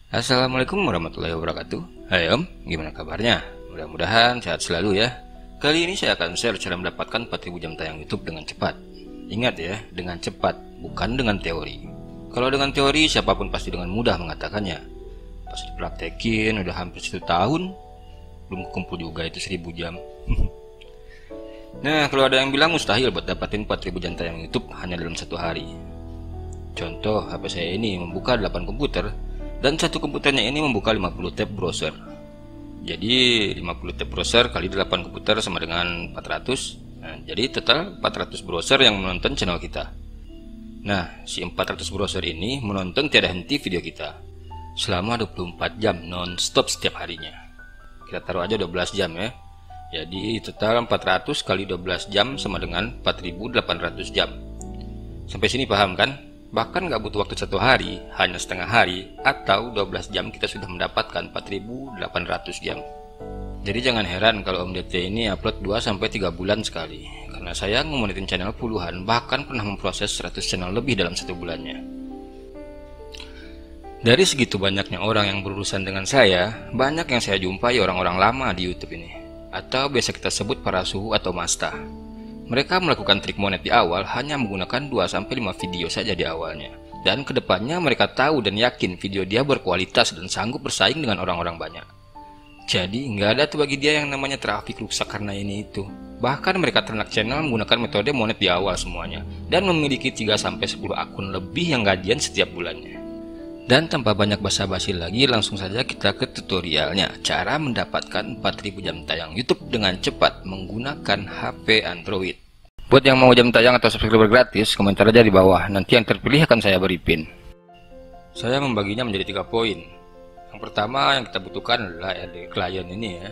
Assalamualaikum warahmatullahi wabarakatuh. Hai Om, gimana kabarnya? Mudah-mudahan sehat selalu ya. Kali ini saya akan share cara mendapatkan 4000 jam tayang YouTube dengan cepat. Ingat ya, dengan cepat, bukan dengan teori. Kalau dengan teori, siapapun pasti dengan mudah mengatakannya. Pas dipraktekin, udah hampir 1 tahun, belum kumpul juga itu 1000 jam. Nah, kalau ada yang bilang mustahil buat dapatin 4000 jam tayang YouTube hanya dalam 1 hari. Contoh, HP saya ini membuka 8 komputer, dan satu komputernya ini membuka 50 tab browser. Jadi 50 tab browser kali 8 komputer sama dengan 400. Nah, jadi total 400 browser yang menonton channel kita. Nah, si 400 browser ini menonton tiada henti video kita selama 24 jam non-stop setiap harinya. Kita taruh aja 12 jam ya. Jadi total 400 kali 12 jam sama dengan 4800 jam. Sampai sini paham kan? Bahkan nggak butuh waktu 1 hari, hanya setengah hari atau 12 jam kita sudah mendapatkan 4800 jam. Jadi jangan heran kalau Om DT ini upload 2-3 bulan sekali, karena saya ngomonitin channel puluhan, bahkan pernah memproses 100 channel lebih dalam 1 bulannya. Dari segitu banyaknya orang yang berurusan dengan saya, banyak yang saya jumpai orang-orang lama di YouTube ini, atau biasa kita sebut para suhu atau masta. Mereka melakukan trik monet di awal hanya menggunakan 2-5 video saja di awalnya. Dan kedepannya mereka tahu dan yakin video dia berkualitas dan sanggup bersaing dengan orang-orang banyak. Jadi nggak ada tuh bagi dia yang namanya traffic rusak karena ini itu. Bahkan mereka ternak channel menggunakan metode monet di awal semuanya. Dan memiliki 3-10 akun lebih yang gajian setiap bulannya. Dan tanpa banyak basa-basi lagi, langsung saja kita ke tutorialnya. Cara mendapatkan 4000 jam tayang YouTube dengan cepat menggunakan HP Android. Buat yang mau jam tayang atau subscriber gratis, komentar aja di bawah. Nanti yang terpilih akan saya beri pin. Saya membaginya menjadi 3 poin. Yang pertama yang kita butuhkan adalah RD Client ini ya.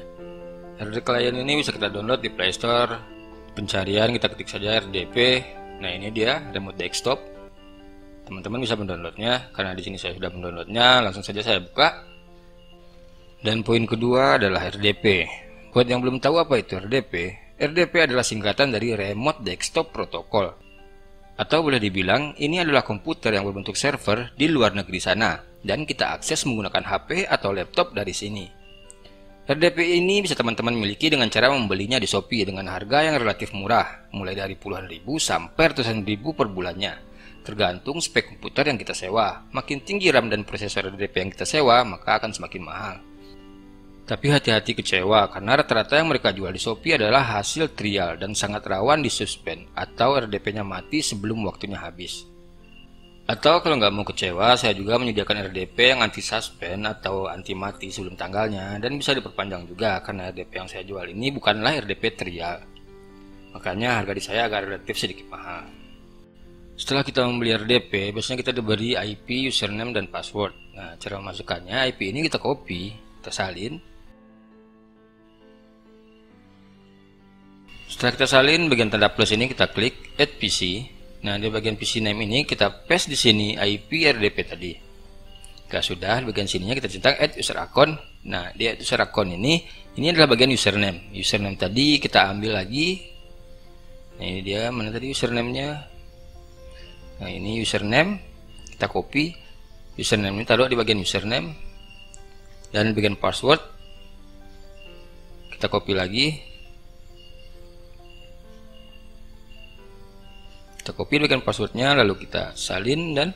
RD Client ini bisa kita download di Play Store. Pencarian kita ketik saja RDP. Nah ini dia, remote desktop. Teman-teman bisa mendownloadnya, karena di sini saya sudah mendownloadnya. Langsung saja saya buka. Dan poin kedua adalah RDP. Buat yang belum tahu apa itu RDP, RDP adalah singkatan dari Remote Desktop Protocol. Atau boleh dibilang, ini adalah komputer yang berbentuk server di luar negeri sana, dan kita akses menggunakan HP atau laptop dari sini. RDP ini bisa teman-teman miliki dengan cara membelinya di Shopee dengan harga yang relatif murah, mulai dari puluhan ribu sampai ratusan ribu per bulannya. Tergantung spek komputer yang kita sewa. Makin tinggi RAM dan prosesor RDP yang kita sewa, maka akan semakin mahal. Tapi hati-hati kecewa, karena rata-rata yang mereka jual di Shopee adalah hasil trial dan sangat rawan disuspend atau RDP-nya mati sebelum waktunya habis. Atau kalau nggak mau kecewa, saya juga menyediakan RDP yang anti suspend atau anti mati sebelum tanggalnya, dan bisa diperpanjang juga karena RDP yang saya jual ini bukanlah RDP trial. Makanya harga di saya agak relatif sedikit mahal. Setelah kita membeli RDP, biasanya kita diberi IP, username, dan password. Nah, cara memasukkannya, IP ini kita copy, kita salin. Setelah kita salin, bagian tanda plus ini kita klik Add PC. Nah, di bagian PC name ini kita paste di sini IP RDP tadi. Jika sudah, di bagian sininya kita centang Add User Account. Nah, di Add User Account ini adalah bagian username. Username tadi kita ambil lagi. Nah, ini dia, mana tadi username-nya? Nah ini username, kita copy username ini taruh di bagian username, dan di bagian password kita copy lagi, kita copy bagian passwordnya, lalu kita salin dan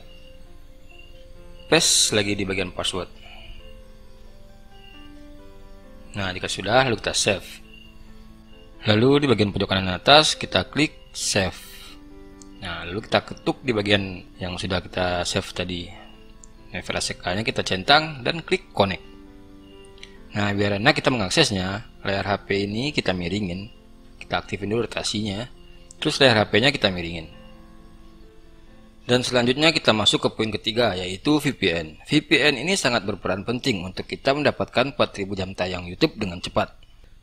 paste lagi di bagian password. Nah jika sudah, lalu kita save. Lalu di bagian pojok kanan atas kita klik save. Nah, lalu kita ketuk di bagian yang sudah kita save tadi. File ASK-nya kita centang dan klik connect. Nah, biar enak kita mengaksesnya, layar HP ini kita miringin. Kita aktifin dulu rotasinya. Terus layar HP-nya kita miringin. Dan selanjutnya kita masuk ke poin ketiga, yaitu VPN. VPN ini sangat berperan penting untuk kita mendapatkan 4000 jam tayang YouTube dengan cepat.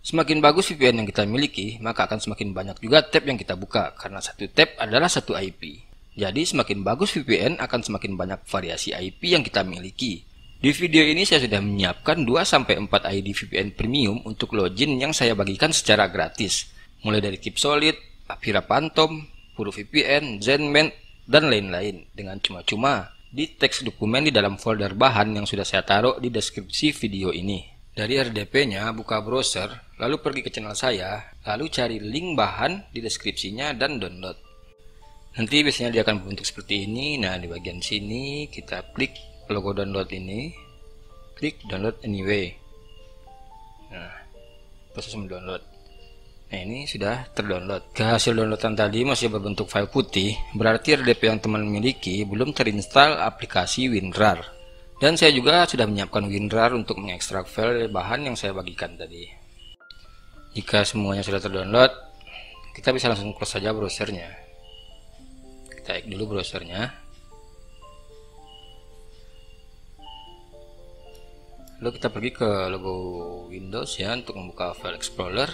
Semakin bagus VPN yang kita miliki, maka akan semakin banyak juga tab yang kita buka, karena satu tab adalah satu IP. Jadi semakin bagus VPN, akan semakin banyak variasi IP yang kita miliki. Di video ini saya sudah menyiapkan 2-4 ID VPN premium untuk login yang saya bagikan secara gratis. Mulai dari Keep Solid, Avira Phantom, Puro VPN, Zenmate, dan lain-lain dengan cuma-cuma. di teks dokumen di dalam folder bahan yang sudah saya taruh di deskripsi video ini. Dari RDP-nya, buka browser, lalu pergi ke channel saya, lalu cari link bahan di deskripsinya dan download. Nanti biasanya dia akan berbentuk seperti ini. Nah, di bagian sini kita klik logo download ini, klik download anyway. Nah, proses mendownload. Nah, ini sudah terdownload. Hasil downloadan tadi masih berbentuk file putih, berarti RDP yang teman miliki belum terinstall aplikasi WinRAR. Dan saya juga sudah menyiapkan WinRAR untuk mengekstrak file bahan yang saya bagikan tadi. Jika semuanya sudah terdownload, kita bisa langsung close saja browsernya. Kita cek dulu browsernya. Lalu kita pergi ke logo Windows ya untuk membuka file Explorer.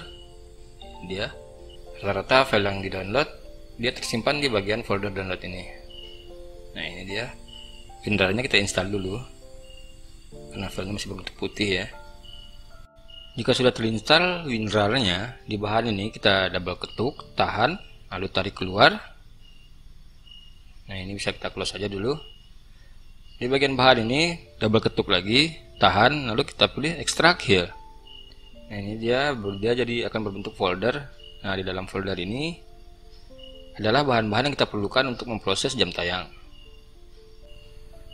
Dia rata-rata file yang di-download dia tersimpan di bagian folder download ini. Nah, ini dia. WinRAR-nya kita install dulu karena filenya masih berbentuk putih ya. Jika sudah terinstall WinRAR-nya, di bahan ini kita double ketuk, tahan, lalu tarik keluar. Nah, ini bisa kita close saja dulu. Di bagian bahan ini double ketuk lagi, tahan, lalu kita pilih extract here. Nah, ini dia jadi akan berbentuk folder. Nah, di dalam folder ini adalah bahan-bahan yang kita perlukan untuk memproses jam tayang.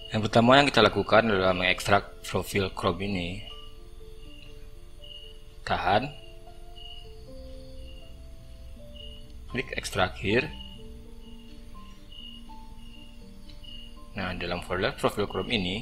Yang pertama yang kita lakukan adalah mengekstrak profil Chrome ini. Tahan, klik extract here. Nah, dalam folder profil Chrome ini,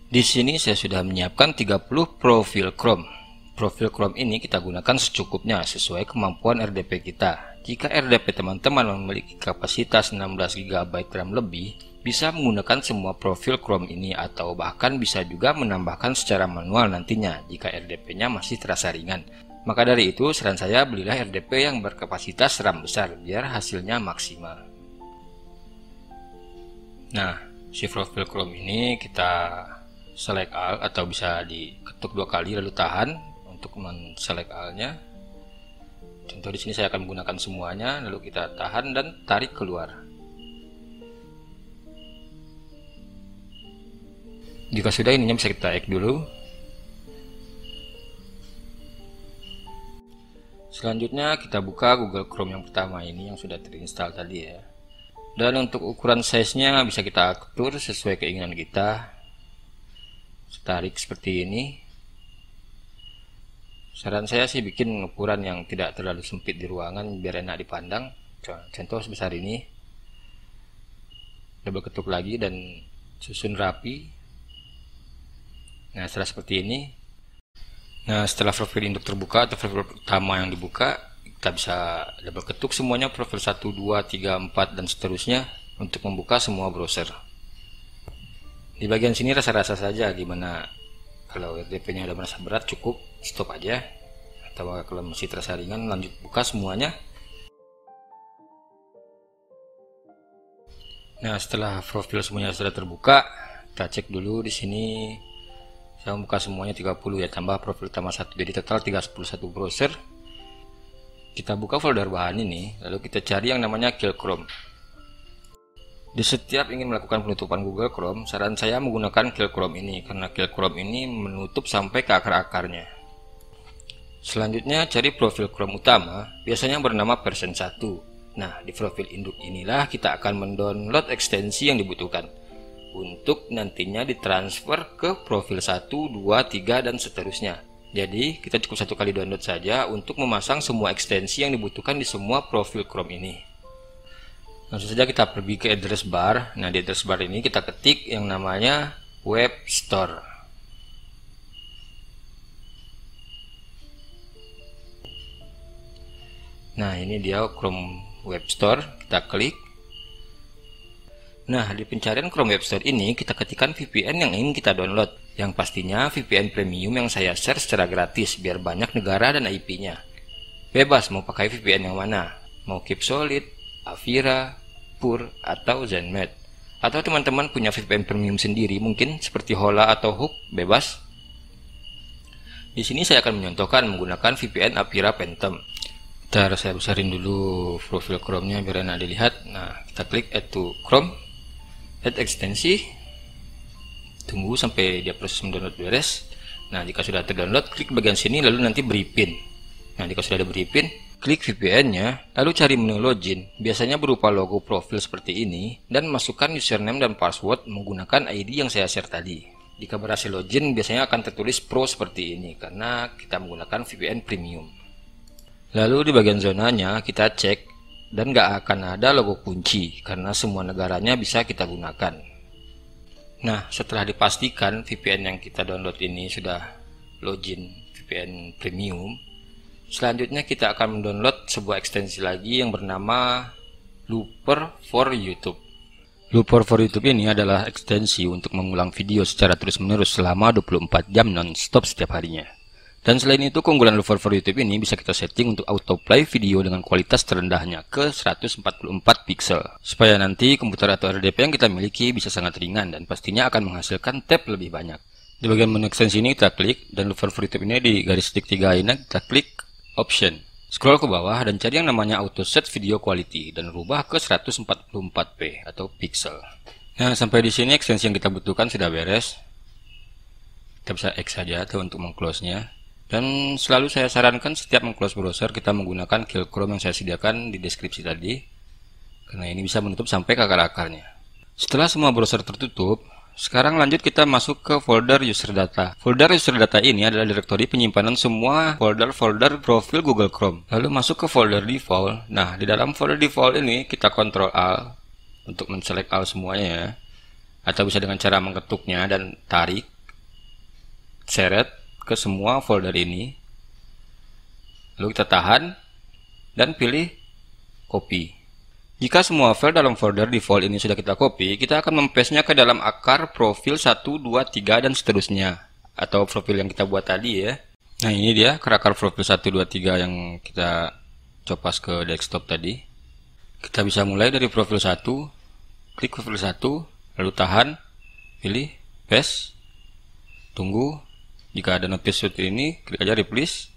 di sini saya sudah menyiapkan 30 profil Chrome. Profil Chrome ini kita gunakan secukupnya sesuai kemampuan RDP kita. Jika RDP teman-teman memiliki kapasitas 16 GB RAM lebih, bisa menggunakan semua profil Chrome ini atau bahkan bisa juga menambahkan secara manual nantinya jika RDP-nya masih terasa ringan. Maka dari itu, saran saya belilah RDP yang berkapasitas RAM besar biar hasilnya maksimal. Nah, si profil Chrome ini kita select all atau bisa diketuk 2 kali lalu tahan untuk men-select all-nya. Contoh di sini saya akan menggunakan semuanya, lalu kita tahan dan tarik keluar. Jika sudah, ininya bisa kita X dulu. Selanjutnya kita buka Google Chrome yang pertama ini yang sudah terinstall tadi ya. Dan untuk ukuran size-nya bisa kita atur sesuai keinginan kita. Tarik seperti ini. Saran saya sih bikin ukuran yang tidak terlalu sempit di ruangan biar enak dipandang. Contoh sebesar ini. Double ketuk lagi dan susun rapi. Nah, setelah seperti ini. Nah, setelah profil induk terbuka atau profil pertama yang dibuka, kita bisa double ketuk semuanya profil 1, 2, 3, 4 dan seterusnya untuk membuka semua browser. Di bagian sini rasa-rasa saja gimana. Kalau RDP-nya udah merasa berat cukup stop aja. Atau kalau masih terasa ringan lanjut buka semuanya. Nah, setelah profil semuanya sudah terbuka, kita cek dulu di sini. Saya membuka semuanya 30 ya, tambah profil utama 1, jadi total 31 browser. Kita buka folder bahan ini, lalu kita cari yang namanya Kill Chrome. Di setiap ingin melakukan penutupan Google Chrome, saran saya menggunakan Kill Chrome ini, karena Kill Chrome ini menutup sampai ke akar-akarnya. Selanjutnya cari profil Chrome utama, biasanya bernama version 1. Nah, di profil induk inilah kita akan mendownload ekstensi yang dibutuhkan untuk nantinya ditransfer ke profil 1, 2, 3 dan seterusnya. Jadi kita cukup 1 kali download saja untuk memasang semua ekstensi yang dibutuhkan di semua profil Chrome ini. Langsung saja kita pergi ke address bar. Nah, di address bar ini kita ketik yang namanya Web Store. Nah, ini dia Chrome Web Store, kita klik. Nah, di pencarian Chrome Web Store ini kita ketikkan VPN yang ingin kita download. Yang pastinya VPN premium yang saya share secara gratis biar banyak negara dan IP-nya. Bebas mau pakai VPN yang mana, mau Keep Solid, Avira, Pure, atau ZenMed. Atau teman-teman punya VPN premium sendiri mungkin seperti Hola atau Hook, bebas. Di sini saya akan menyontohkan menggunakan VPN Avira Phantom. Ntar saya besarin dulu profil Chrome-nya biar enak dilihat. Nah, kita klik Add to Chrome. Add ekstensi, tunggu sampai dia proses mendownload beres. Nah, jika sudah terdownload, klik bagian sini lalu nanti beri pin. Nah, jika sudah ada beri pin, klik VPN-nya, lalu cari menu login, biasanya berupa logo profil seperti ini, dan masukkan username dan password menggunakan ID yang saya share tadi. Jika berhasil login, biasanya akan tertulis Pro seperti ini, karena kita menggunakan VPN Premium. Lalu di bagian zonanya, kita cek, dan nggak akan ada logo kunci, karena semua negaranya bisa kita gunakan. Nah, setelah dipastikan VPN yang kita download ini sudah login VPN Premium, selanjutnya kita akan mendownload sebuah ekstensi lagi yang bernama Looper for YouTube. Looper for YouTube ini adalah ekstensi untuk mengulang video secara terus-menerus selama 24 jam non-stop setiap harinya. Dan selain itu, keunggulan Looper for YouTube ini bisa kita setting untuk autoplay video dengan kualitas terendahnya ke 144 pixel, supaya nanti komputer atau RDP yang kita miliki bisa sangat ringan dan pastinya akan menghasilkan tab lebih banyak. Di bagian menu ekstensi ini kita klik, dan Looper for YouTube ini di garis titik 3 ini kita klik Option. Scroll ke bawah dan cari yang namanya Auto Set Video Quality dan rubah ke 144p atau pixel. Nah, sampai di sini ekstensi yang kita butuhkan sudah beres. Kita bisa X saja tuh untuk meng-close-nya. Dan selalu saya sarankan setiap meng-close browser kita menggunakan Kill Chrome yang saya sediakan di deskripsi tadi, karena ini bisa menutup sampai ke akar-akarnya. Setelah semua browser tertutup, sekarang lanjut kita masuk ke folder user data. Folder user data ini adalah direktori penyimpanan semua folder-folder profil Google Chrome. Lalu masuk ke folder default. Nah, di dalam folder default ini kita Ctrl Alt untuk menselect all semuanya ya. Atau bisa dengan cara mengetuknya dan tarik, seret ke semua folder ini, lalu kita tahan dan pilih copy. Jika semua file dalam folder default ini sudah kita copy, kita akan mempastenya ke dalam akar profil 1, 2, 3 dan seterusnya, atau profil yang kita buat tadi ya. Nah, ini dia akar profil 1, 2, 3 yang kita copas ke desktop tadi. Kita bisa mulai dari profil 1, klik profil 1, lalu tahan, pilih paste, tunggu. Jika ada notice seperti ini, klik aja replace.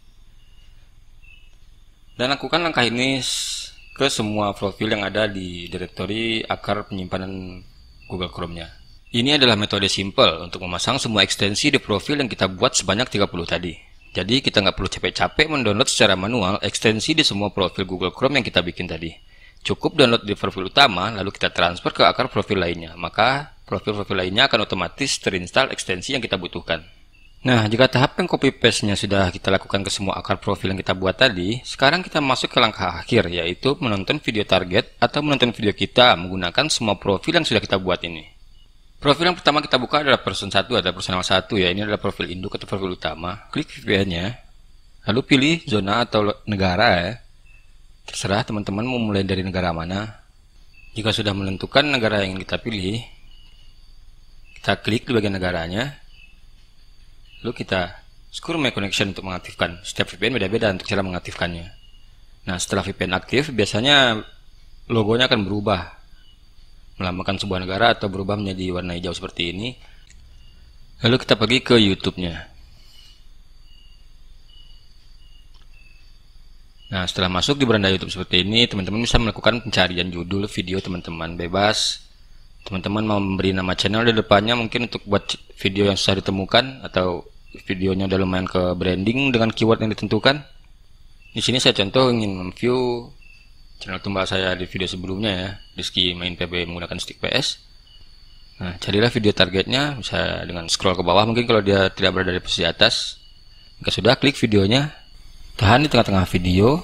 Dan lakukan langkah ini ke semua profil yang ada di direktori akar penyimpanan Google Chrome-nya. Ini adalah metode simple untuk memasang semua ekstensi di profil yang kita buat sebanyak 30 tadi. Jadi kita nggak perlu capek-capek mendownload secara manual ekstensi di semua profil Google Chrome yang kita bikin tadi. Cukup download di profil utama, lalu kita transfer ke akar profil lainnya. Maka profil-profil lainnya akan otomatis terinstall ekstensi yang kita butuhkan. Nah, jika tahap yang copy paste-nya sudah kita lakukan ke semua akar profil yang kita buat tadi, sekarang kita masuk ke langkah akhir, yaitu menonton video target atau menonton video kita menggunakan semua profil yang sudah kita buat ini. Profil yang pertama kita buka adalah person 1 atau personal 1 ya, ini adalah profil induk atau profil utama. Klik VPN-nya, lalu pilih zona atau negara ya. Terserah teman-teman mau mulai dari negara mana. Jika sudah menentukan negara yang ingin kita pilih, kita klik di bagian negaranya. Lalu kita secure my connection untuk mengaktifkan. Setiap VPN beda-beda untuk cara mengaktifkannya. Nah, setelah VPN aktif, biasanya logonya akan berubah, melambangkan sebuah negara atau berubah menjadi warna hijau seperti ini. Lalu kita pergi ke YouTube-nya. Nah, setelah masuk di beranda YouTube seperti ini, teman-teman bisa melakukan pencarian judul video teman-teman bebas. Teman-teman mau memberi nama channel di depannya mungkin untuk buat video yang susah ditemukan, atau videonya udah lumayan ke branding dengan keyword yang ditentukan. Di sini saya contoh ingin memview channel tumbal saya di video sebelumnya ya, Rizky main PB menggunakan stick PS. Nah, carilah video targetnya, bisa dengan scroll ke bawah mungkin kalau dia tidak berada di posisi atas. Jika sudah, klik videonya, tahan di tengah-tengah video,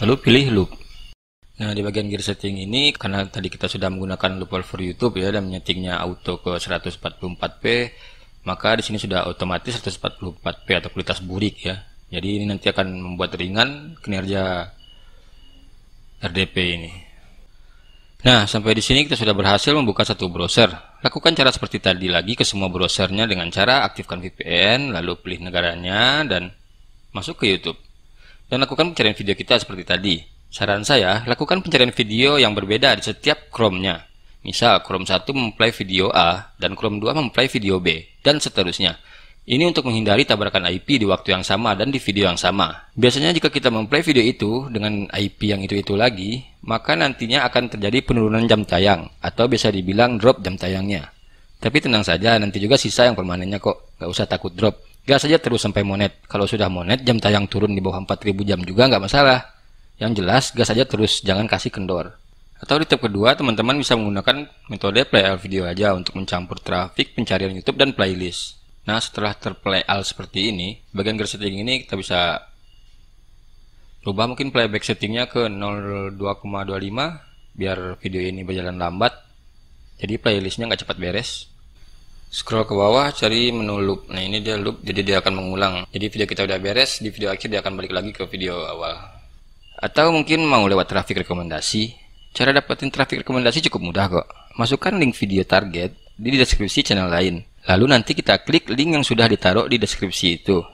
lalu pilih loop. Nah, di bagian gear setting ini, karena tadi kita sudah menggunakan Looper for YouTube ya, dan menyetingnya auto ke 144p, maka di sini sudah otomatis 144p atau kualitas burik ya. Jadi ini nanti akan membuat ringan kinerja RDP ini. Nah, sampai di sini kita sudah berhasil membuka satu browser. Lakukan cara seperti tadi lagi ke semua browsernya dengan cara aktifkan VPN, lalu pilih negaranya dan masuk ke YouTube. Dan lakukan pencarian video kita seperti tadi. Saran saya, lakukan pencarian video yang berbeda di setiap Chrome-nya. Misal, Chrome 1 memplay video A dan Chrome 2 memplay video B, dan seterusnya. Ini untuk menghindari tabrakan IP di waktu yang sama dan di video yang sama. Biasanya jika kita memplay video itu dengan IP yang itu lagi, maka nantinya akan terjadi penurunan jam tayang, atau bisa dibilang drop jam tayangnya. Tapi tenang saja, nanti juga sisa yang permanennya kok, gak usah takut drop. Gas saja terus sampai monet. Kalau sudah monet, jam tayang turun di bawah 4000 jam juga nggak masalah. Yang jelas, gas saja terus, jangan kasih kendor. Atau di tab kedua, teman-teman bisa menggunakan metode play all video aja untuk mencampur trafik pencarian YouTube dan playlist. Nah, setelah terplay all seperti ini, bagian garis setting ini kita bisa rubah mungkin playback settingnya ke 02,25 biar video ini berjalan lambat. Jadi playlistnya nggak cepat beres. Scroll ke bawah, cari menu loop. Nah, ini dia loop, jadi dia akan mengulang. Jadi video kita udah beres, di video akhir dia akan balik lagi ke video awal. Atau mungkin mau lewat traffic rekomendasi. Cara dapetin traffic rekomendasi cukup mudah kok. Masukkan link video target di deskripsi channel lain. Lalu nanti kita klik link yang sudah ditaruh di deskripsi itu.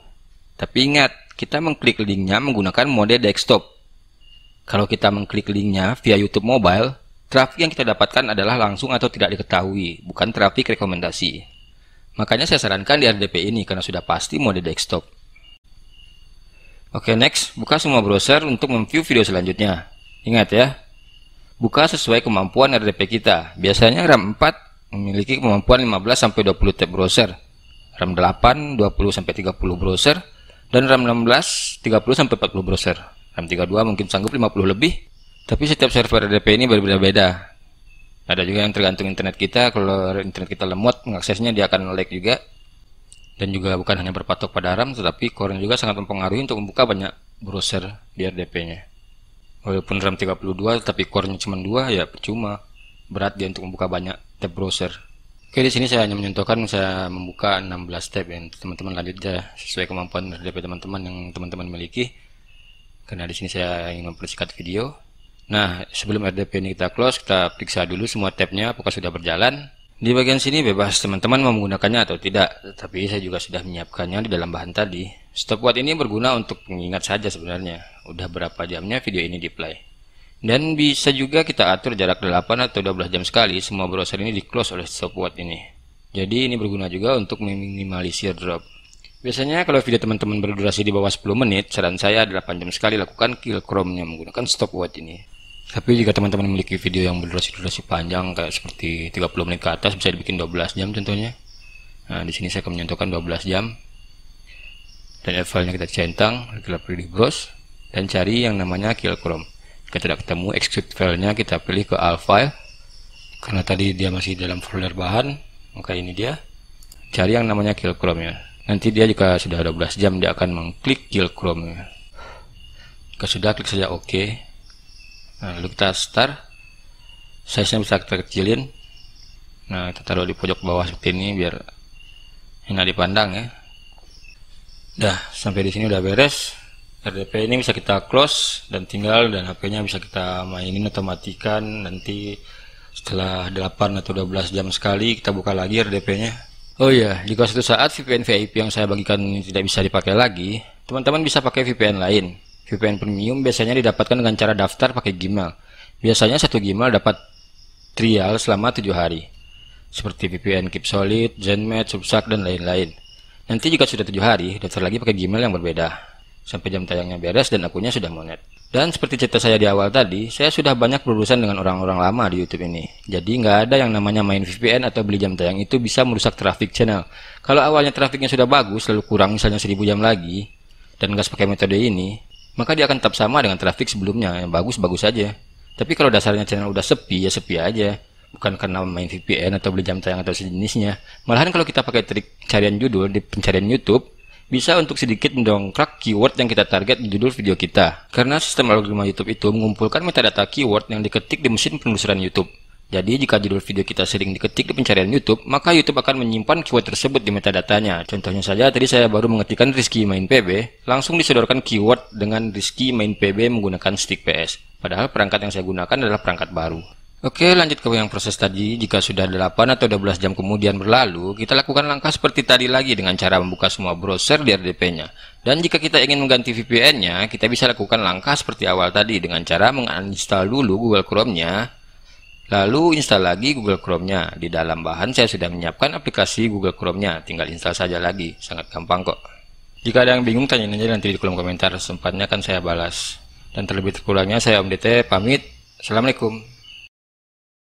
Tapi ingat, kita mengklik linknya menggunakan mode desktop. Kalau kita mengklik linknya via YouTube mobile, trafik yang kita dapatkan adalah langsung atau tidak diketahui, bukan trafik rekomendasi. Makanya saya sarankan di RDP ini karena sudah pasti mode desktop. Oke, next, buka semua browser untuk memview video selanjutnya. Ingat ya, buka sesuai kemampuan RDP kita. Biasanya RAM 4 memiliki kemampuan 15-20 tab browser, RAM 8 20-30 browser, dan RAM 16 30-40 browser. RAM 32 mungkin sanggup 50 lebih. Tapi setiap server RDP ini berbeda-beda. Ada juga yang tergantung internet kita. Kalau internet kita lemot, mengaksesnya dia akan lag juga. Dan juga bukan hanya berpatok pada RAM, tetapi core juga sangat mempengaruhi untuk membuka banyak browser di RDP-nya. Walaupun RAM 32, tapi core-nya cuma 2, ya percuma. Berat dia untuk membuka banyak tab browser. Oke, di sini saya hanya mencontohkan saya membuka 16 tab ya. Teman-teman lanjut aja sesuai kemampuan RDP teman-teman yang teman-teman miliki. Karena di sini saya ingin mempersingkat video. Nah, sebelum RDP ini kita close, kita periksa dulu semua tabnya apakah sudah berjalan. Di bagian sini bebas teman-teman mau menggunakannya atau tidak, tapi saya juga sudah menyiapkannya di dalam bahan tadi. Stopwatch ini berguna untuk mengingat saja sebenarnya, udah berapa jamnya video ini di play. Dan bisa juga kita atur jarak 8 atau 12 jam sekali semua browser ini di close oleh stopwatch ini. Jadi ini berguna juga untuk meminimalisir drop. Biasanya kalau video teman-teman berdurasi di bawah 10 menit, saran saya 8 jam sekali lakukan kill Chrome-nya menggunakan stopwatch ini. Tapi jika teman-teman memiliki video yang berdurasi panjang kayak seperti 30 menit ke atas, bisa dibikin 12 jam contohnya. Nah, di sini saya akan mencontohkan 12 jam. Dan filenya kita centang, kita pilih browse dan cari yang namanya kill Chrome. Jika tidak ketemu execute filenya, kita pilih ke all file. Karena tadi dia masih dalam folder bahan, maka ini dia. Cari yang namanya kill Chrome ya. Nanti dia jika sudah 12 jam dia akan mengklik kill Chrome ya. Jika sudah, klik saja OK. Nah, lalu kita start. Size-nya bisa kita kecilin. Nah, kita taruh di pojok bawah seperti ini biar enak dipandang ya. Dah, sampai di sini udah beres. RDP ini bisa kita close dan tinggal, dan HP-nya bisa kita mainin atau matikan. Nanti setelah 8 atau 12 jam sekali kita buka lagi RDP-nya. Oh iya, jika suatu saat VPN VIP yang saya bagikan ini tidak bisa dipakai lagi, teman-teman bisa pakai VPN lain. VPN premium biasanya didapatkan dengan cara daftar pakai Gmail. Biasanya satu Gmail dapat trial selama 7 hari. Seperti VPN Keep Solid, Zenmate, Substack, dan lain-lain. Nanti jika sudah 7 hari, daftar lagi pakai Gmail yang berbeda. Sampai jam tayangnya beres dan akunnya sudah monet. Dan seperti cerita saya di awal tadi, saya sudah banyak berurusan dengan orang-orang lama di YouTube ini. Jadi nggak ada yang namanya main VPN atau beli jam tayang itu bisa merusak traffic channel. Kalau awalnya trafiknya sudah bagus, lalu kurang misalnya 1000 jam lagi, dan nggak pakai metode ini, maka dia akan tetap sama dengan trafik sebelumnya, yang bagus-bagus saja. Tapi kalau dasarnya channel udah sepi, ya sepi aja. Bukan karena main VPN atau beli jam tayang atau sejenisnya. Malahan kalau kita pakai trik carian judul di pencarian YouTube, bisa untuk sedikit mendongkrak keyword yang kita target di judul video kita. Karena sistem algoritma YouTube itu mengumpulkan metadata keyword yang diketik di mesin penelusuran YouTube. Jadi jika judul video kita sering diketik di pencarian YouTube, maka YouTube akan menyimpan keyword tersebut di metadatanya. Contohnya saja, tadi saya baru mengetikkan Rizky main PB, langsung disodorkan keyword dengan Rizky main PB menggunakan stick PS. Padahal perangkat yang saya gunakan adalah perangkat baru. Oke, lanjut ke yang proses tadi. Jika sudah 8 atau 12 jam kemudian berlalu, kita lakukan langkah seperti tadi lagi dengan cara membuka semua browser di RDP-nya. Dan jika kita ingin mengganti VPN-nya, kita bisa lakukan langkah seperti awal tadi dengan cara menginstal dulu Google Chrome-nya. Lalu install lagi Google Chrome-nya. Di dalam bahan saya sudah menyiapkan aplikasi Google Chrome-nya, tinggal install saja lagi, sangat gampang kok. Jika ada yang bingung, tanyain aja nanti di kolom komentar, sempatnya akan saya balas. Dan terlebih terkurangnya saya Om DT pamit. Assalamualaikum.